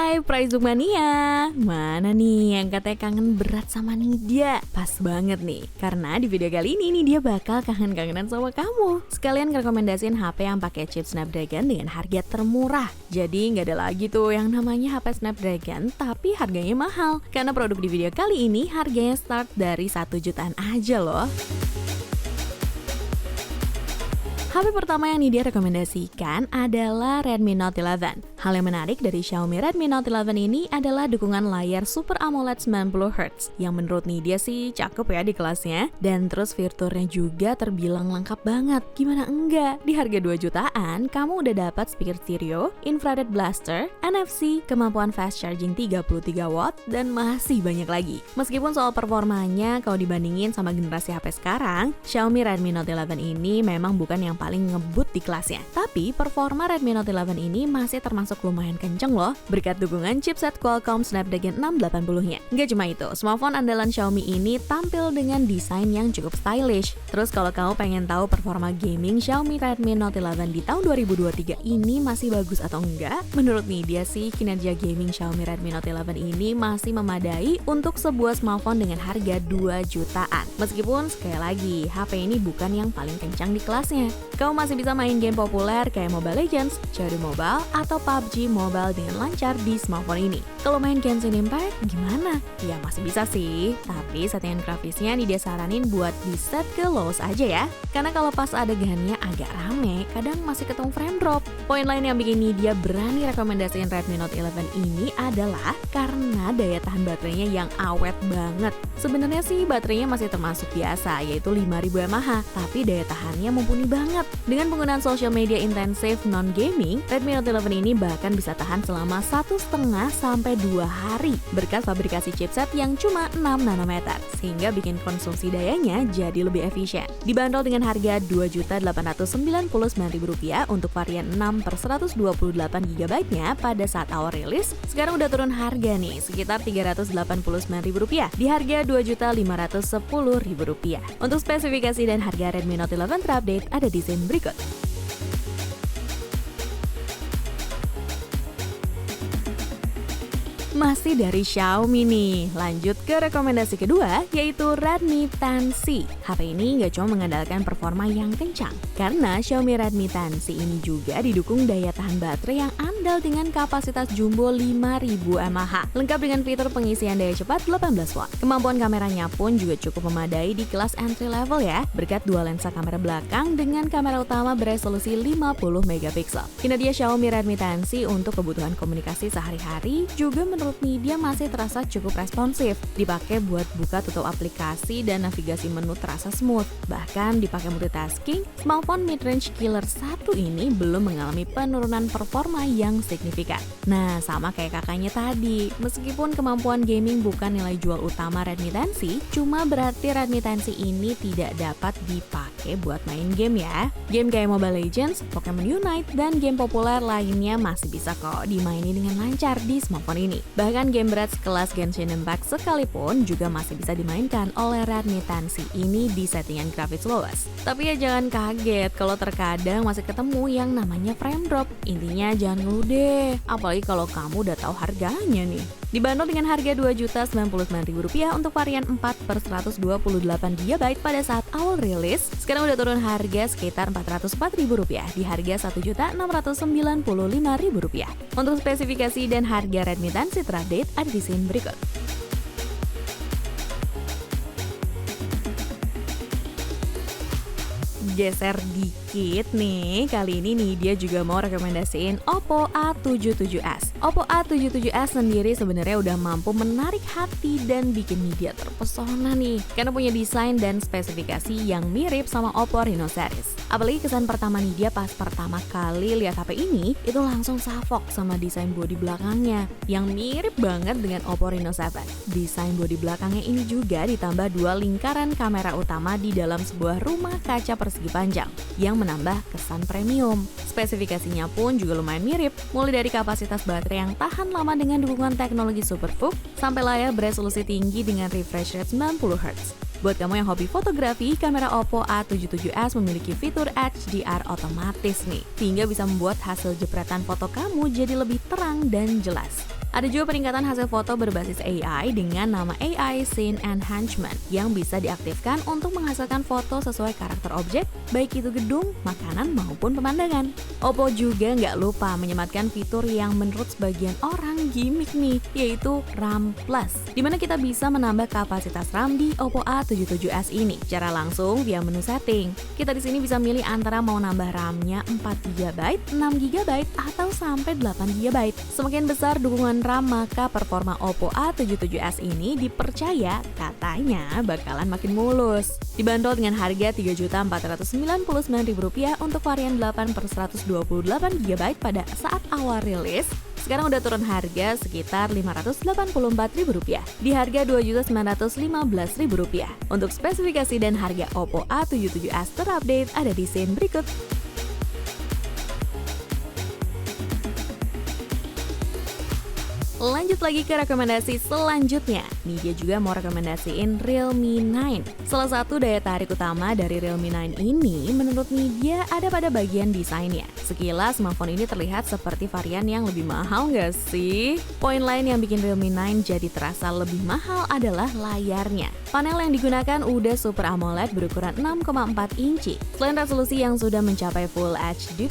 Hai Prize Book Mania, mana nih yang katanya kangen berat sama Nidia? Pas banget nih, karena di video kali ini Nidia bakal kangen-kangenan sama kamu. Sekalian rekomendasiin HP yang pakai chip Snapdragon dengan harga termurah. Jadi nggak ada lagi tuh yang namanya HP Snapdragon tapi harganya mahal. Karena produk di video kali ini harganya start dari 1 jutaan aja loh. HP pertama yang Nidia rekomendasikan adalah Redmi Note 11. Hal yang menarik dari Xiaomi Redmi Note 11 ini adalah dukungan layar Super AMOLED 90Hz yang menurut Nidia sih cakep ya di kelasnya. Dan terus fiturnya juga terbilang lengkap banget. Gimana enggak? Di harga 2 jutaan, kamu udah dapat speaker stereo, infrared blaster, NFC, kemampuan fast charging 33 watt, dan masih banyak lagi. Meskipun soal performanya kalau dibandingin sama generasi HP sekarang, Xiaomi Redmi Note 11 ini memang bukan yang paling ngebut di kelasnya. Tapi performa Redmi Note 11 ini masih termasuk lumayan kenceng loh, berkat dukungan chipset Qualcomm Snapdragon 680-nya. Nggak cuma itu, smartphone andalan Xiaomi ini tampil dengan desain yang cukup stylish. Terus kalau kamu pengen tahu performa gaming Xiaomi Redmi Note 11 di tahun 2023 ini masih bagus atau enggak, menurut Nidia sih kinerja gaming Xiaomi Redmi Note 11 ini masih memadai untuk sebuah smartphone dengan harga 2 jutaan. Meskipun sekali lagi, HP ini bukan yang paling kencang di kelasnya. Kamu masih bisa main game populer kayak Mobile Legends, COD Mobile, atau PUBG Mobile dengan lancar di smartphone ini. Kalau main Genshin Impact, gimana? Ya masih bisa sih, tapi settingan grafisnya Nidia saranin buat di set ke lowest aja ya. Karena kalau pas adegannya agak rame, kadang masih ketemu frame drop. Poin lain yang bikin Nidia berani rekomendasiin Redmi Note 11 ini adalah karena daya tahan baterainya yang awet banget. Sebenarnya sih baterainya masih termasuk biasa, yaitu 5000 mAh, tapi daya tahannya mumpuni banget. Dengan penggunaan social media intensif non-gaming, Redmi Note 11 ini bahkan bisa tahan selama 1,5 sampai 2 hari berkat fabrikasi chipset yang cuma 6 nanometer, sehingga bikin konsumsi dayanya jadi lebih efisien. Dibanderol dengan harga Rp2.899.000 untuk varian 6/128GB-nya pada saat awal rilis, sekarang udah turun harga nih, sekitar Rp389.000 di harga Rp2.510.000. Untuk spesifikasi dan harga Redmi Note 11 terupdate ada di scene berikut. Masih dari Xiaomi nih, lanjut ke rekomendasi kedua yaitu Redmi 10C. HP ini nggak cuma mengandalkan performa yang kencang, karena Xiaomi Redmi 10C ini juga didukung daya tahan baterai yang andal dengan kapasitas jumbo 5000 mAh, lengkap dengan fitur pengisian daya cepat 18 watt. Kemampuan kameranya pun juga cukup memadai di kelas entry level ya, berkat dua lensa kamera belakang dengan kamera utama beresolusi 50 megapiksel. Kinerja Xiaomi Redmi 10C untuk kebutuhan komunikasi sehari-hari juga menurut Nidia masih terasa cukup responsif. Dipakai buat buka tutup aplikasi dan navigasi menu terasa smooth. Bahkan dipakai multitasking, smartphone mid-range killer 1 ini belum mengalami penurunan performa yang signifikan. Nah, sama kayak kakaknya tadi, meskipun kemampuan gaming bukan nilai jual utama Redmi 10C, cuma berarti Redmi 10C ini tidak dapat dipakai buat main game ya. Game kayak Mobile Legends, Pokemon Unite, dan game populer lainnya masih bisa kok dimainin dengan lancar di smartphone ini. Bahkan game berat sekelas Genshin Impact sekalipun juga masih bisa dimainkan oleh Redmi 10C ini di settingan grafis lowest. Tapi ya jangan kaget kalau terkadang masih ketemu yang namanya frame drop. Intinya jangan ngeluh deh, apalagi kalau kamu udah tahu harganya nih. Dibanderol dengan harga Rp2.099.000 untuk varian 4/128GB pada saat awal rilis, sekarang udah turun harga sekitar Rp404.000 di harga Rp1.695.000. Untuk spesifikasi dan harga Redmi 10C terupdate ada di scene berikut. Geser dikit nih, kali ini Nidia juga mau rekomendasiin Oppo A77s. Oppo A77s sendiri sebenarnya udah mampu menarik hati dan bikin Nidia terpesona nih, karena punya desain dan spesifikasi yang mirip sama Oppo Reno series. Apalagi kesan pertama Nidia pas pertama kali lihat HP ini, itu langsung salfok sama desain bodi belakangnya yang mirip banget dengan Oppo Reno 7. Desain bodi belakangnya ini juga ditambah dua lingkaran kamera utama di dalam sebuah rumah kaca persegi panjang yang menambah kesan premium. Spesifikasinya pun juga lumayan mirip, mulai dari kapasitas baterai yang tahan lama dengan dukungan teknologi Super VOOC sampai layar beresolusi tinggi dengan refresh rate 90Hz. Buat kamu yang hobi fotografi, kamera Oppo A77s memiliki fitur HDR otomatis nih, sehingga bisa membuat hasil jepretan foto kamu jadi lebih terang dan jelas. Ada juga peningkatan hasil foto berbasis AI dengan nama AI Scene Enhancement yang bisa diaktifkan untuk menghasilkan foto sesuai karakter objek, baik itu gedung, makanan, maupun pemandangan. Oppo juga nggak lupa menyematkan fitur yang menurut sebagian orang gimmick nih, yaitu RAM Plus, dimana kita bisa menambah kapasitas RAM di Oppo A77s ini secara langsung via menu setting. Kita di sini bisa milih antara mau nambah RAM-nya 4GB, 6GB, atau sampai 8GB. Semakin besar dukungan RAM, maka performa Oppo A77s ini dipercaya katanya bakalan makin mulus. Dibanderol dengan harga Rp3.499.000 untuk varian 8/128GB pada saat awal rilis. Sekarang udah turun harga sekitar Rp584.000 di harga Rp2.915.000. Untuk spesifikasi dan harga Oppo A77s terupdate ada di scene berikut. Lanjut lagi ke rekomendasi selanjutnya. Nih dia juga mau rekomendasiin Realme 9. Salah satu daya tarik utama dari Realme 9 ini menurut media ada pada bagian desainnya. Sekilas smartphone ini terlihat seperti varian yang lebih mahal nggak sih? Poin lain yang bikin Realme 9 jadi terasa lebih mahal adalah layarnya. Panel yang digunakan udah Super AMOLED berukuran 6,4 inci. Selain resolusi yang sudah mencapai Full HD+,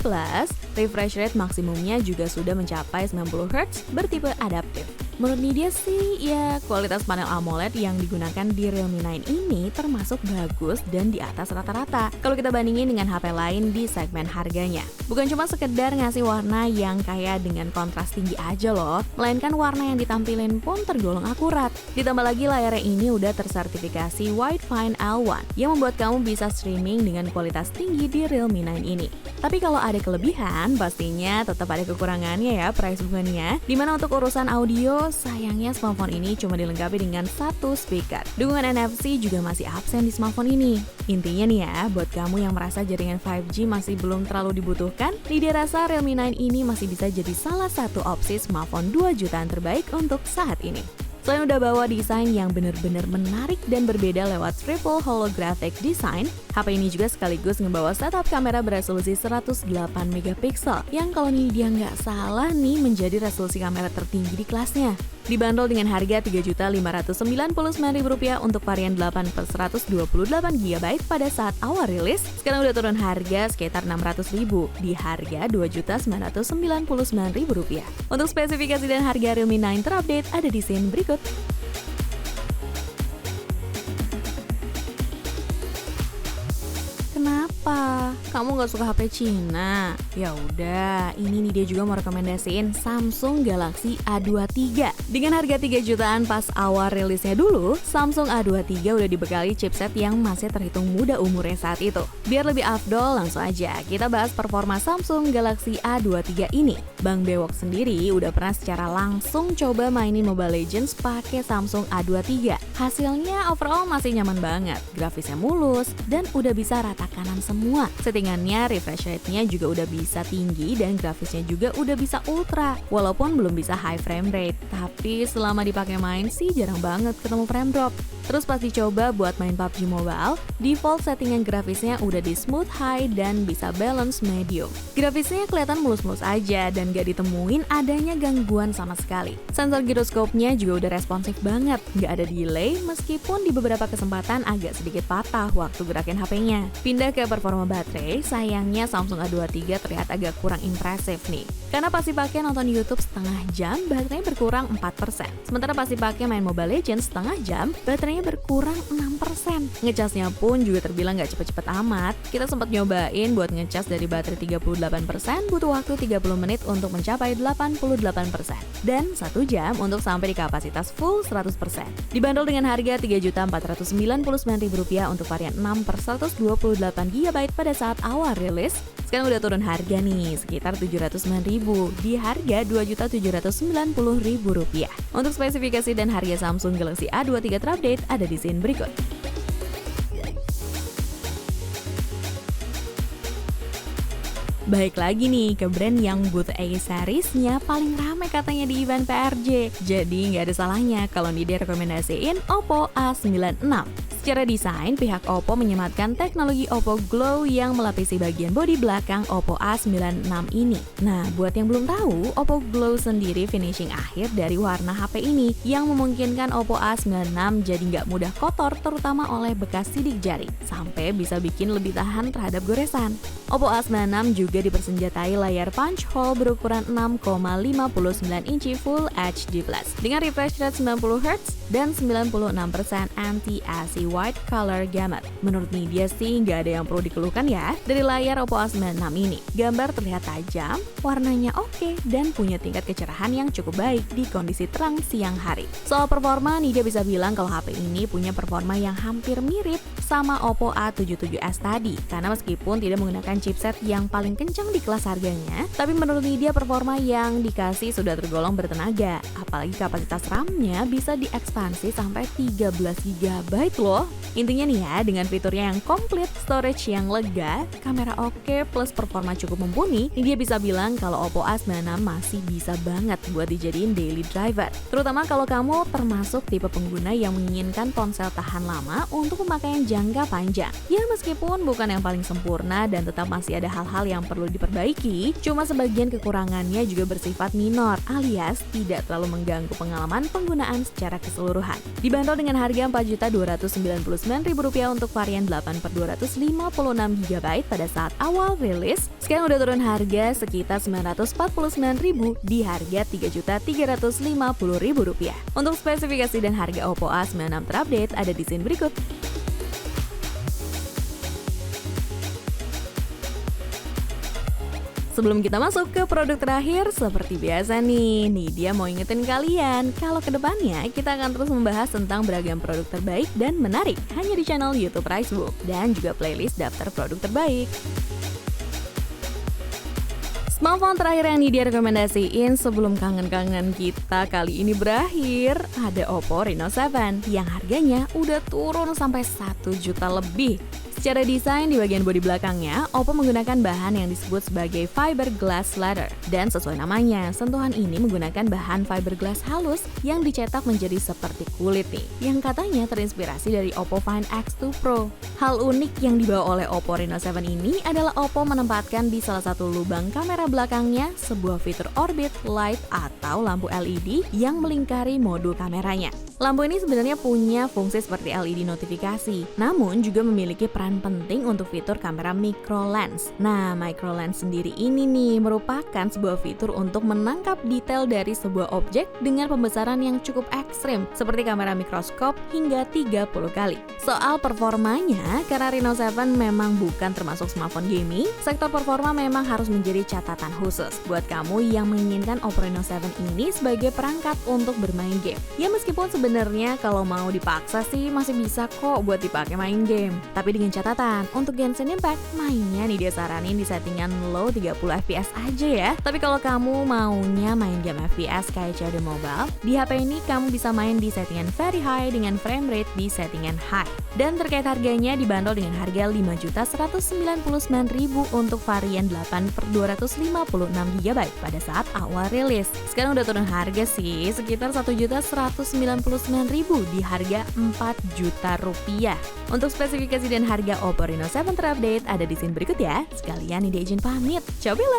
refresh rate maksimumnya juga sudah mencapai 90Hz bertipe adaptif. Menurut media sih, ya kualitas panel AMOLED yang digunakan di Realme 9 ini termasuk bagus dan di atas rata-rata kalau kita bandingin dengan HP lain di segmen harganya. Bukan cuma sekedar ngasih warna yang kayak dengan kontras tinggi aja loh, melainkan warna yang ditampilin pun tergolong akurat. Ditambah lagi layarnya ini udah tersertifikasi Widefine L1 yang membuat kamu bisa streaming dengan kualitas tinggi di Realme 9 ini. Tapi kalau ada kelebihan, pastinya tetap ada kekurangannya ya price bungannya. Dimana untuk urusan audio, sayangnya smartphone ini cuma dilengkapi dengan satu speaker. Dukungan NFC juga masih absen di smartphone ini. Intinya nih ya, buat kamu yang merasa jaringan 5G masih belum terlalu dibutuhkan, dia rasa Realme 9 ini masih bisa jadi salah satu opsi smartphone 2 jutaan terbaik untuk saat ini. Selain udah bawa desain yang bener-bener menarik dan berbeda lewat triple holographic design, HP ini juga sekaligus ngebawa setup kamera beresolusi 108MP yang kalau nih dia nggak salah nih menjadi resolusi kamera tertinggi di kelasnya. Dibanderol dengan harga Rp3.599.000 untuk varian 8/128GB pada saat awal rilis. Sekarang udah turun harga sekitar Rp600.000 di harga Rp2.999.000. Untuk spesifikasi dan harga Realme 9 terupdate ada di scene berikut. Kenapa? Kamu nggak suka HP Cina? Ya udah, ini nih dia juga mau rekomendasiin Samsung Galaxy A23. Dengan harga 3 jutaan pas awal rilisnya dulu, Samsung A23 udah dibekali chipset yang masih terhitung muda umurnya saat itu. Biar lebih afdol, langsung aja kita bahas performa Samsung Galaxy A23 ini. Bang Bewok sendiri udah pernah secara langsung coba mainin Mobile Legends pakai Samsung A23. Hasilnya overall masih nyaman banget, grafisnya mulus, dan udah bisa rata kanan semua. Settingannya, refresh rate-nya juga udah bisa tinggi dan grafisnya juga udah bisa ultra. Walaupun belum bisa high frame rate, tapi selama dipakai main sih jarang banget ketemu frame drop. Terus pas dicoba buat main PUBG Mobile, default settingan grafisnya udah di smooth high dan bisa balance medium. Grafisnya kelihatan mulus-mulus aja dan gak ditemuin adanya gangguan sama sekali. Sensor giroskopnya juga udah responsif banget, gak ada delay meskipun di beberapa kesempatan agak sedikit patah waktu gerakin HP-nya. Pindah ke performa baterai, sayangnya Samsung A23 terlihat agak kurang impresif nih. Karena pas dipakai nonton YouTube setengah jam, baterainya berkurang 4%. Sementara pas dipakai main Mobile Legends setengah jam, baterainya berkurang 6%. Ngecasnya pun juga terbilang gak cepet-cepet amat. Kita sempat nyobain buat ngecas dari baterai 38%, butuh waktu 30 menit untuk mencapai 88%. Dan 1 jam untuk sampai di kapasitas full 100%. Dibanderol dengan harga Rp3.499.000 untuk varian 6/128GB pada saat awal rilis. Sekarang udah turun harga nih, sekitar Rp709.000 di harga Rp2.790.000. Untuk spesifikasi dan harga Samsung Galaxy A23 terupdate ada di scene berikut. Baik lagi nih ke brand yang booth A series-nya paling ramai katanya di event PRJ. Jadi nggak ada salahnya kalau nih dia rekomendasiin Oppo A96. Secara desain, pihak Oppo menyematkan teknologi Oppo Glow yang melapisi bagian bodi belakang Oppo A96 ini. Nah, buat yang belum tahu, Oppo Glow sendiri finishing akhir dari warna HP ini yang memungkinkan Oppo A96 jadi nggak mudah kotor terutama oleh bekas sidik jari, sampai bisa bikin lebih tahan terhadap goresan. Oppo A96 juga dipersenjatai layar punch hole berukuran 6,59 inci Full HD+, dengan refresh rate 90Hz dan 96% anti-AC white color gamut. Menurut media sih nggak ada yang perlu dikeluhkan ya dari layar Oppo A96 ini. Gambar terlihat tajam, warnanya oke, dan punya tingkat kecerahan yang cukup baik di kondisi terang siang hari. Soal performa, Nidya bisa bilang kalau HP ini punya performa yang hampir mirip sama Oppo A77s tadi, karena meskipun tidak menggunakan chipset yang paling kencang di kelas harganya, tapi menurut Nidya performa yang dikasih sudah tergolong bertenaga. Apalagi kapasitas RAM-nya bisa diekspansi sampai 13 GB loh. Intinya nih ya, dengan fiturnya yang komplit, storage yang lega, kamera oke, plus performa cukup mumpuni, Nidya bisa bilang kalau Oppo A96 masih bisa banget buat dijadiin daily driver. Terutama kalau kamu termasuk tipe pengguna yang menginginkan ponsel tahan lama untuk pemakaian jangka panjang. Ya meskipun bukan yang paling sempurna dan tetap masih ada hal-hal yang perlu diperbaiki, cuma sebagian kekurangannya juga bersifat minor alias tidak terlalu mengganggu pengalaman penggunaan secara keseluruhan. Dibanderol dengan harga Rp4.299.000 untuk varian 8/256 GB pada saat awal rilis, sekarang udah turun harga sekitar Rp949.000 di harga Rp3.350.000. Untuk spesifikasi dan harga Oppo A96 terupdate ada di scene berikut. Sebelum kita masuk ke produk terakhir, seperti biasa nih, Nidya mau ingetin kalian kalau kedepannya kita akan terus membahas tentang beragam produk terbaik dan menarik hanya di channel YouTube Ricebook dan juga playlist daftar produk terbaik. Smartphone terakhir yang Nidya rekomendasiin sebelum kangen-kangen kita kali ini berakhir, ada Oppo Reno 7 yang harganya udah turun sampai 1 juta lebih. Secara desain di bagian bodi belakangnya, Oppo menggunakan bahan yang disebut sebagai fiberglass leather. Dan sesuai namanya, sentuhan ini menggunakan bahan fiberglass halus yang dicetak menjadi seperti kulit nih, yang katanya terinspirasi dari Oppo Find X2 Pro. Hal unik yang dibawa oleh Oppo Reno 7 ini adalah Oppo menempatkan di salah satu lubang kamera belakangnya sebuah fitur orbit light atau lampu LED yang melingkari modul kameranya. Lampu ini sebenarnya punya fungsi seperti LED notifikasi, namun juga memiliki peran penting untuk fitur kamera micro lens. Nah, micro lens sendiri ini nih merupakan sebuah fitur untuk menangkap detail dari sebuah objek dengan pembesaran yang cukup ekstrim, seperti kamera mikroskop hingga 30 kali. Soal performanya, karena Reno 7 memang bukan termasuk smartphone gaming, sektor performa memang harus menjadi catatan khusus buat kamu yang menginginkan Oppo Reno 7 ini sebagai perangkat untuk bermain game. Ya meskipun sebenarnya kalau mau dipaksa sih masih bisa kok buat dipakai main game. Tapi dengan catatan, untuk Genshin Impact mainnya nih dia saranin di settingan low 30 fps aja ya. Tapi kalau kamu maunya main game FPS kayak COD Mobile, di HP ini kamu bisa main di settingan very high dengan frame rate di settingan high. Dan terkait harganya dibanderol dengan harga Rp5.199.000 untuk varian 8/256 GB pada saat awal rilis. Sekarang udah turun harga sih sekitar Rp1.199.000 di harga Rp4 juta. Untuk spesifikasi dan harga Oppo Reno 7 terupdate ada di scene berikut ya. Sekalian ini izin pamit. Ciao Bella!